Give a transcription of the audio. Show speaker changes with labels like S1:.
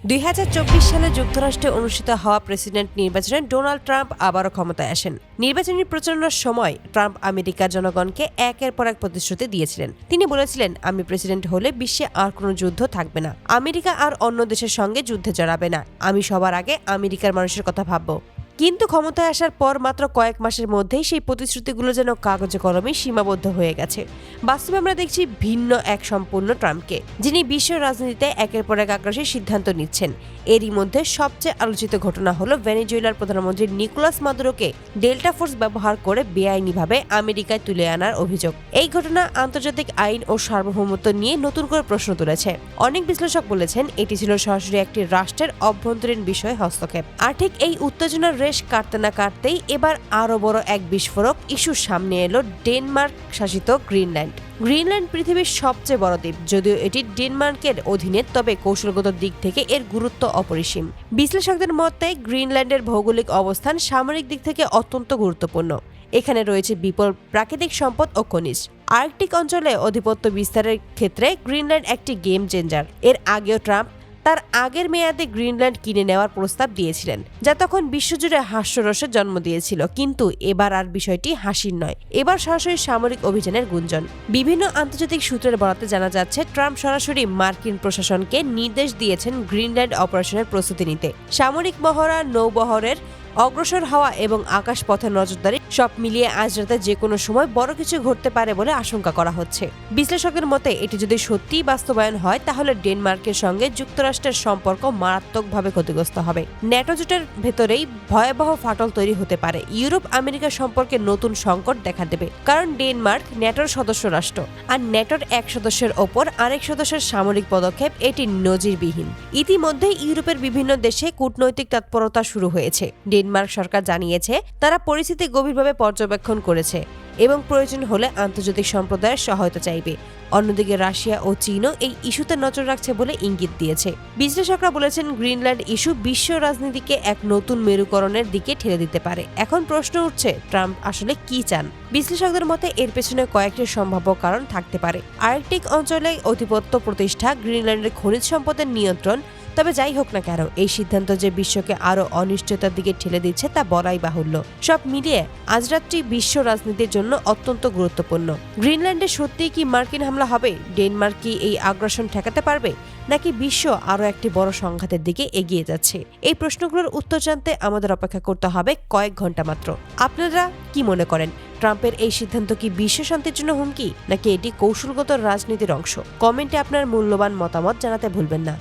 S1: 2024 সালে যুক্তরাষ্ট্রে অনুষ্ঠিত হওয়া প্রেসিডেন্ট নির্বাচনে ডোনাল্ড ট্রাম্প আবারও ক্ষমতায় আসেন। নির্বাচনী প্রচারণার সময় ট্রাম্প আমেরিকার জনগণকে একের পর এক প্রতিশ্রুতি দিয়েছিলেন। তিনি বলেছিলেন, আমি প্রেসিডেন্ট হলে বিশ্বে আর কোনো যুদ্ধ থাকবে না, আমেরিকা আর অন্য দেশের সঙ্গে যুদ্ধে জড়াবে না, আমি সবার আগে আমেরিকার মানুষের কথা ভাবব। কিন্তু ক্ষমতায় আসার পর মাত্র কয়েক মাসের মধ্যেই সেই প্রতিশ্রুতিগুলো যেন কাগজে কলমে সীমাবদ্ধ হয়ে গেছে। বাস্তবে আমরা দেখছি ভিন্ন এক সম্পূর্ণ ট্রাম্পকে, যিনি বিশ্ব রাজনীতিতে একের পর এক আগ্রাসী সিদ্ধান্ত নিচ্ছেন। এরই মধ্যে সবচেয়ে আলোচিত ঘটনা হলো ভেনেজুয়েলার প্রধানমন্ত্রী নিকোলাস মাদুরোকে ডেল্টা ফোর্স ব্যবহার করে বেআইনিভাবে আমেরিকায় তুলে আনার অভিযোগ। এই ঘটনা আন্তর্জাতিক আইন ও সার্বভৌমত্ব নিয়ে নতুন করে প্রশ্ন তুলেছে। অনেক বিশ্লেষক বলেছেন এটি ছিল সরাসরি একটি রাষ্ট্রের অভ্যন্তরীণ বিষয়ে হস্তক্ষেপ। আর ঠিক এই উত্তেজনার রেশ কাটতে না কাটতেই এবার আরো বড় এক বিস্ফোরক ইস্যুর সামনে এলো ডেনমার্ক শাসিত গ্রিনল্যান্ড। গ্রিনল্যান্ড পৃথিবীর সবচেয়ে বড় দ্বীপ। যদিও এটি ডেনমার্কের অধীনে, তবে কৌশলগত দিক থেকে এর গুরুত্ব অপরিসীম। বিশ্লেষকদের মতে গ্রিনল্যান্ডের ভৌগোলিক অবস্থান সামরিক দিক থেকে অত্যন্ত গুরুত্বপূর্ণ। এখানে রয়েছে বিপুল প্রাকৃতিক সম্পদ ও খনিজ। আর্কটিক অঞ্চলে আধিপত্য বিস্তারের ক্ষেত্রে গ্রিনল্যান্ড একটি গেম চেঞ্জার। এর আগেও ট্রাম্প তার আগের মেয়াদে গ্রিনল্যান্ড কিনে নেওয়ার প্রস্তাব দিয়েছিলেন, যা তখন বিশ্বজুড়ে হাস্যরসের জন্ম দিয়েছিল। কিন্তু এবার আর বিষয়টি হাসির নয়, এবার সরাসরি সামরিক অভিযানের গুঞ্জন। বিভিন্ন আন্তর্জাতিক সূত্রের বরাতে জানা যাচ্ছে ট্রাম্প সরাসরি মার্কিন প্রশাসনকে নির্দেশ দিয়েছেন গ্রিনল্যান্ড অপারেশনের প্রস্তুতি নিতে। সামরিক মহড়া, নৌবহরের অগ্রসর হওয়া এবং আকাশপথের নজরদারি সব মিলিয়ে আজ রাতে যে কোনো সময় বড় কিছু ঘটতে পারে বলে আশঙ্কা করা হচ্ছে। বিশ্লেষকের মতে এটি যদি সত্যিই বাস্তবায়ন হয়, তাহলে ডেনমার্কের সঙ্গে যুক্তরাষ্ট্রের সম্পর্ক মারাত্মকভাবে ক্ষতিগ্রস্ত হবে। ন্যাটো জোটের ভেতরেই ভয়াবহ ফাটল তৈরি হতে পারে। ইউরোপ আমেরিকা সম্পর্কে নতুন সংকট দেখা দেবে, কারণ ডেনমার্ক ন্যাটোর সদস্য রাষ্ট্র, আর ন্যাটোর এক সদস্যের ওপর আরেক সদস্যের সামরিক পদক্ষেপ এটি নজিরবিহীন। ইতিমধ্যে ইউরোপের বিভিন্ন দেশে কূটনৈতিক তৎপরতা শুরু হয়েছে। ডেনমার্ক সরকার জানিয়েছে তারা পরিস্থিতি গভীরভাবে পর্যবেক্ষণ করেছে এবং প্রয়োজন হলে আন্তর্জাতিক সম্প্রদায়ের সহায়তা চাইবে। অন্যদিকে রাশিয়া ও চীনও এই ইস্যুতে নজর রাখছে বলে ইঙ্গিত দিয়েছে। বিশ্লেষকরা বলেছেন গ্রিনল্যান্ড ইস্যু বিশ্ব রাজনীতিকে এক নতুন মেরুকরণের দিকে ঠেলে দিতে পারে। এখন প্রশ্ন উঠছে, ট্রাম্প আসলে কি চান? বিশ্লেষকদের মতে এর পেছনে কয়েকটি সম্ভাব্য কারণ থাকতে পারে। আর্কটিক অঞ্চলে আধিপত্য প্রতিষ্ঠা, গ্রিনল্যান্ডের খনিজ সম্পদের নিয়ন্ত্রণ। তবে যাই হোক না কেন, এই সিদ্ধান্ত যে বিশ্বকে আরো অনিশ্চয়তার দিকে ঠেলে দিচ্ছে তা বলাই বাহুল্য। সব মিলিয়ে আজ রাত্রি বিশ্ব রাজনীতির জন্য অত্যন্ত গুরুত্বপূর্ণ। গ্রিনল্যান্ডে সত্যিই কি মার্কিন হামলা হবে? ডেনমার্ক কি এই আগ্রাসন ঠেকাতে পারবে, নাকি বিশ্ব আরো একটি বড় সংঘাতের দিকে এগিয়ে যাচ্ছে? এই প্রশ্নগুলোর উত্তর জানতে আমাদের অপেক্ষা করতে হবে কয়েক ঘন্টা মাত্র। আপনারা কি মনে করেন, ট্রাম্পের এই সিদ্ধান্ত কি বিশ্ব শান্তির জন্য হুমকি, নাকি এটি কৌশলগত রাজনীতির অংশ? কমেন্টে আপনার মূল্যবান মতামত জানাতে ভুলবেন না।